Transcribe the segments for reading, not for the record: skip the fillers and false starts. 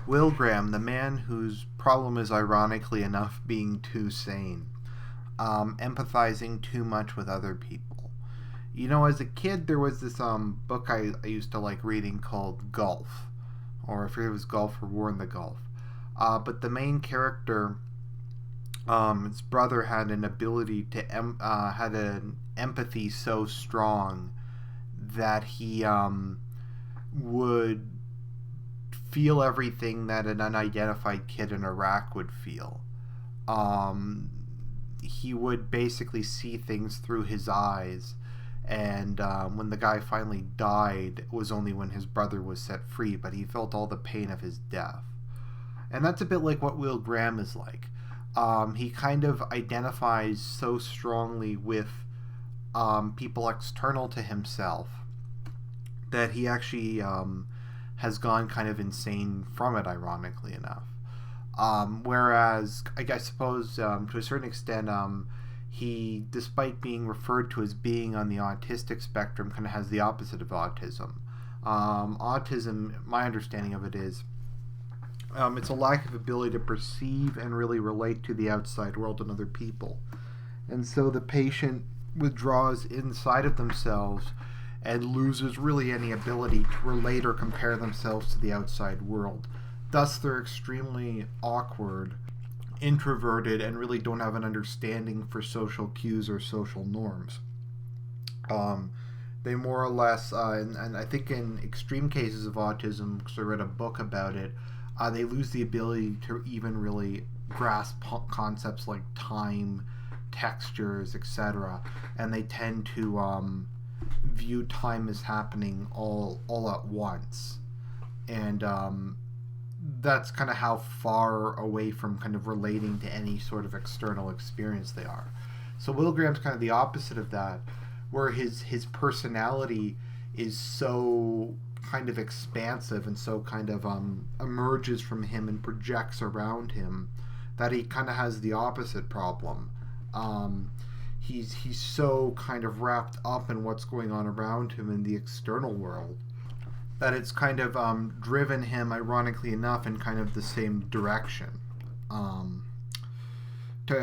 Will Graham, the man whose problem is, ironically enough, being too sane, empathizing too much with other people. As a kid, there was this book I used to like reading called Golf, or I forget if it was Golf or War in the Gulf. But the main character, his brother had an ability to had an empathy so strong that he would feel everything that an unidentified kid in Iraq would feel. Um, he would basically see things through his eyes. And when the guy finally died, it was only when his brother was set free, but he felt all the pain of his death. And that's a bit like what Will Graham is like. He kind of identifies so strongly with people external to himself that he actually has gone kind of insane from it, ironically enough. Whereas, I suppose, to a certain extent, he, despite being referred to as being on the autistic spectrum, kind of has the opposite of autism. Autism, my understanding of it is, it's a lack of ability to perceive and really relate to the outside world and other people. And so the patient withdraws inside of themselves and loses really any ability to relate or compare themselves to the outside world. Thus, they're extremely awkward, introverted, and really don't have an understanding for social cues or social norms. Um, they more or less, and I think in extreme cases of autism, because I read a book about it, they lose the ability to even really grasp concepts like time, textures, etc., and they tend to view time as happening all at once, and that's kind of how far away from kind of relating to any sort of external experience they are. So Will Graham's kind of the opposite of that, where his personality is so kind of expansive and so kind of emerges from him and projects around him that he kind of has the opposite problem. He's so kind of wrapped up in what's going on around him in the external world that it's kind of driven him, ironically enough, in kind of the same direction, um, to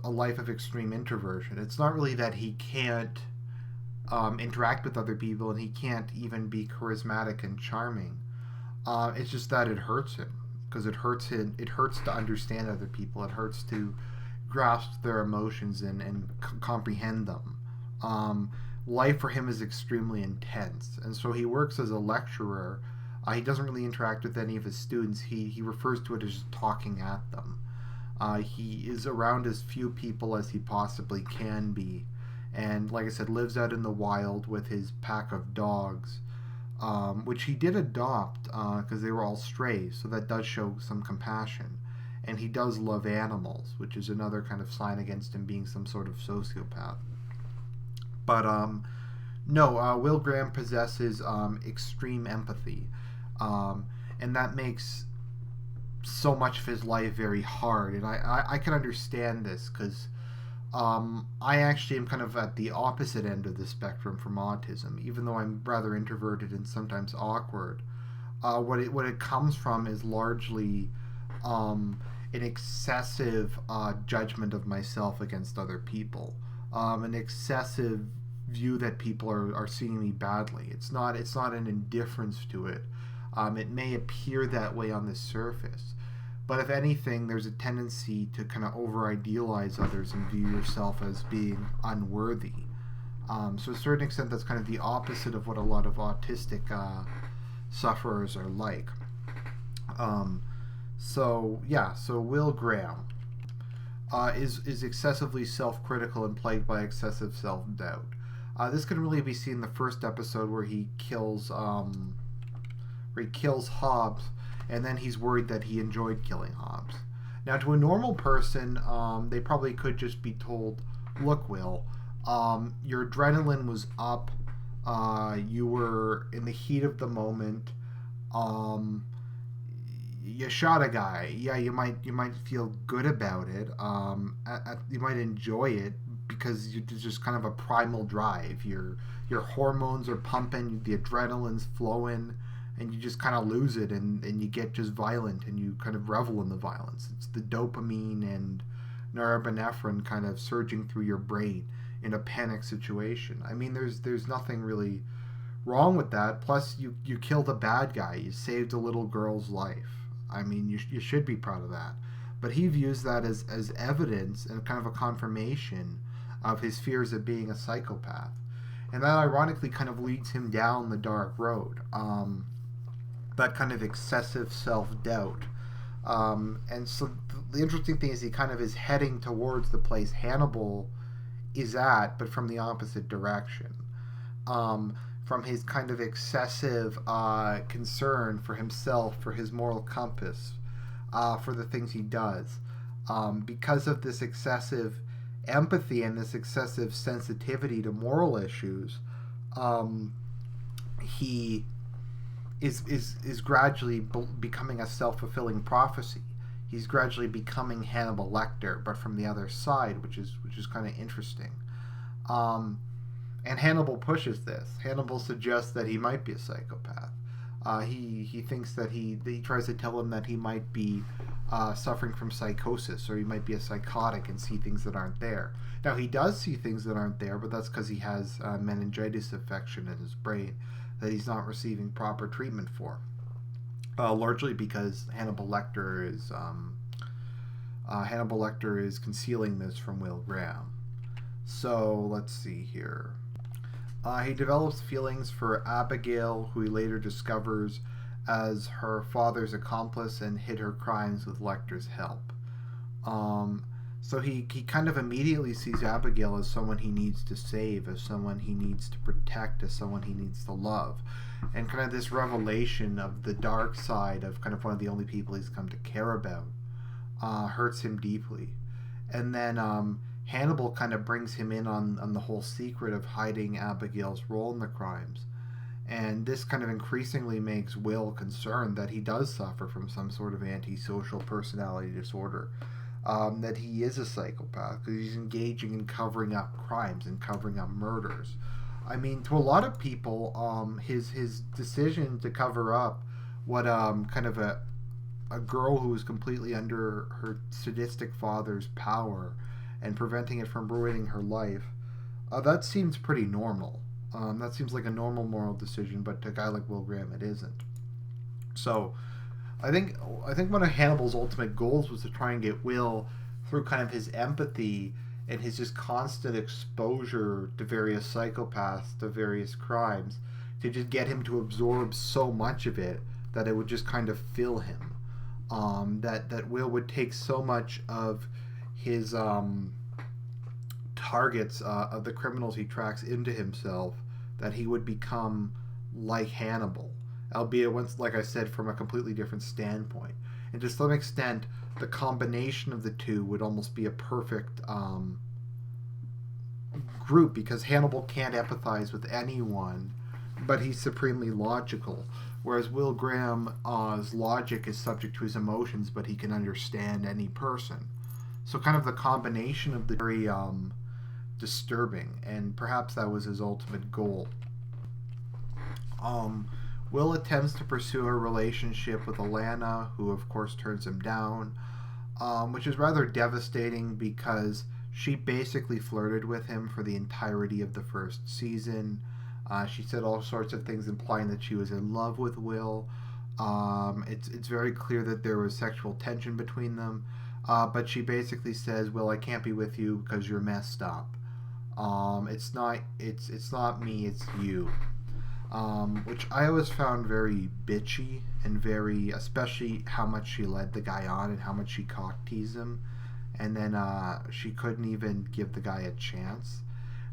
a life of extreme introversion. It's not really that he can't interact with other people and he can't even be charismatic and charming. It's just that it hurts him because it hurts him. It hurts to understand other people. It hurts to grasp their emotions and comprehend them. Life for him is extremely intense, and so he works as a lecturer. He doesn't really interact with any of his students. He refers to it as just talking at them. He is around as few people as he possibly can be, and like I said, lives out in the wild with his pack of dogs, which he did adopt because they were all strays, so that does show some compassion. And he does love animals, which is another kind of sign against him being some sort of sociopath. But no, Will Graham possesses extreme empathy, and that makes so much of his life very hard. And I can understand this because I actually am kind of at the opposite end of the spectrum from autism, even though I'm rather introverted and sometimes awkward. What it comes from is largely an excessive judgment of myself against other people, an excessive view that people are seeing me badly. It's not an indifference to it. It may appear that way on the surface, but if anything, there's a tendency to kind of over idealize others and view yourself as being unworthy. So, to a certain extent, that's kind of the opposite of what a lot of autistic sufferers are like. Um, so Will Graham is excessively self-critical and plagued by excessive self-doubt. This can really be seen in the first episode where he kills Hobbs, and then he's worried that he enjoyed killing Hobbs. Now, to a normal person, they probably could just be told, "Look, Will, your adrenaline was up. You were in the heat of the moment. Um, you shot a guy. Yeah, you might feel good about it. You might enjoy it because it's just kind of a primal drive. Your hormones are pumping, the adrenaline's flowing, and you just kind of lose it, and you get just violent, and you kind of revel in the violence. It's the dopamine and norepinephrine kind of surging through your brain in a panic situation. I mean, there's nothing really wrong with that. Plus, you killed a bad guy. You saved a little girl's life. I mean, you should be proud of that. But he views that as evidence and kind of a confirmation of his fears of being a psychopath. And that ironically kind of leads him down the dark road. That kind of excessive self doubt. And so the interesting thing is he kind of is heading towards the place Hannibal is at, but from the opposite direction. From his kind of excessive concern for himself, for his moral compass, for the things he does. Because of this excessive empathy and this excessive sensitivity to moral issues, he is gradually becoming a self-fulfilling prophecy. He's gradually becoming Hannibal Lecter, but from the other side, which is kind of interesting. And Hannibal pushes this. Hannibal suggests that he might be a psychopath. He thinks that he tries to tell him that he might be suffering from psychosis, or he might be a psychotic and see things that aren't there. Now, he does see things that aren't there, but that's because he has meningitis infection in his brain that he's not receiving proper treatment for. Largely because Hannibal Lecter is concealing this from Will Graham. So let's see here. He develops feelings for Abigail, who he later discovers as her father's accomplice and hid her crimes with Lecter's help. So he kind of immediately sees Abigail as someone he needs to save, as someone he needs to protect, as someone he needs to love. And kind of this revelation of the dark side of kind of one of the only people he's come to care about hurts him deeply. And then Hannibal kind of brings him in on the whole secret of hiding Abigail's role in the crimes. And this kind of increasingly makes Will concerned that he does suffer from some sort of antisocial personality disorder. That he is a psychopath because he's engaging in covering up crimes and covering up murders. I mean, to a lot of people, his decision to cover up what kind of a girl who was completely under her sadistic father's power and preventing it from ruining her life, that seems pretty normal. That seems like a normal moral decision, but to a guy like Will Graham, it isn't. So, I think one of Hannibal's ultimate goals was to try and get Will, through kind of his empathy and his just constant exposure to various psychopaths, to various crimes, to just get him to absorb so much of it that it would just kind of fill him. That Will would take so much of his targets of the criminals he tracks into himself that he would become like Hannibal, albeit once, like I said, from a completely different standpoint. And to some extent, the combination of the two would almost be a perfect group, because Hannibal can't empathize with anyone, but he's supremely logical. Whereas Will Graham's logic is subject to his emotions, but he can understand any person. So kind of the combination of the very disturbing, and perhaps that was his ultimate goal. Will attempts to pursue a relationship with Alana, who of course turns him down, which is rather devastating because she basically flirted with him for the entirety of the first season. She said all sorts of things implying that she was in love with Will. It's very clear that there was sexual tension between them, but she basically says, "Will, I can't be with you because you're messed up. It's not me, it's you." Which I always found very bitchy and very, especially how much she led the guy on and how much she cock teased him, and then she couldn't even give the guy a chance.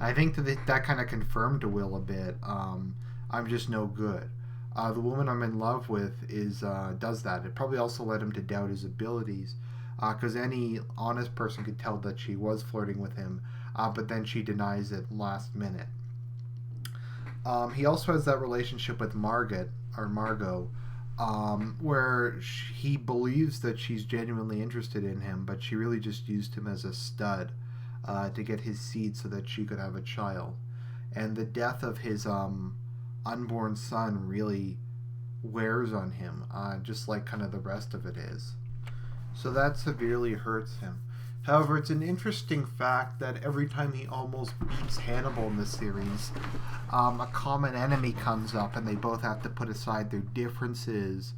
I think that kind of confirmed to Will a bit. I'm just no good. The woman I'm in love with does that. It probably also led him to doubt his abilities, because any honest person could tell that she was flirting with him, but then she denies it last minute. He also has that relationship with Margot, where he believes that she's genuinely interested in him, but she really just used him as a stud to get his seed so that she could have a child. And the death of his unborn son really wears on him, just like kind of the rest of it is. So that severely hurts him. However, it's an interesting fact that every time he almost beats Hannibal in the series, a common enemy comes up and they both have to put aside their differences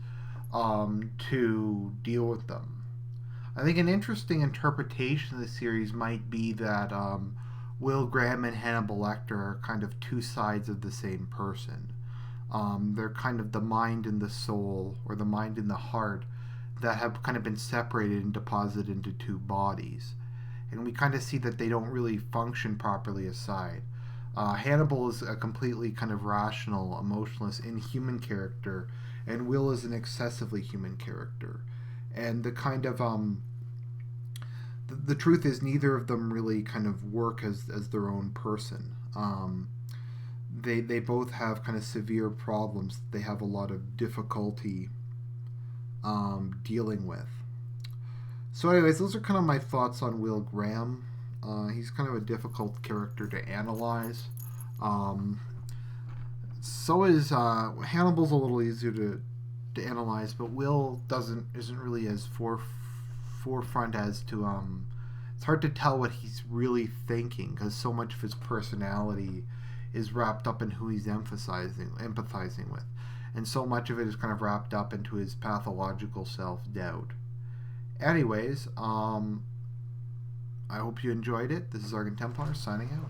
to deal with them. I think an interesting interpretation of the series might be that Will Graham and Hannibal Lecter are kind of two sides of the same person. They're kind of the mind and the soul, or the mind and the heart, that have kind of been separated and deposited into two bodies. And we kind of see that they don't really function properly aside. Hannibal is a completely kind of rational, emotionless, inhuman character, and Will is an excessively human character. And the truth is, neither of them really kind of work as their own person. They both have kind of severe problems. They have a lot of difficulty dealing with. So, anyways, those are kind of my thoughts on Will Graham. He's kind of a difficult character to analyze. So is Hannibal's a little easier to analyze, but Will isn't really as forefront as to it's hard to tell what he's really thinking because so much of his personality is wrapped up in who he's empathizing with, and so much of it is kind of wrapped up into his pathological self-doubt. Anyways, I hope you enjoyed it. This is Argent Templar signing out.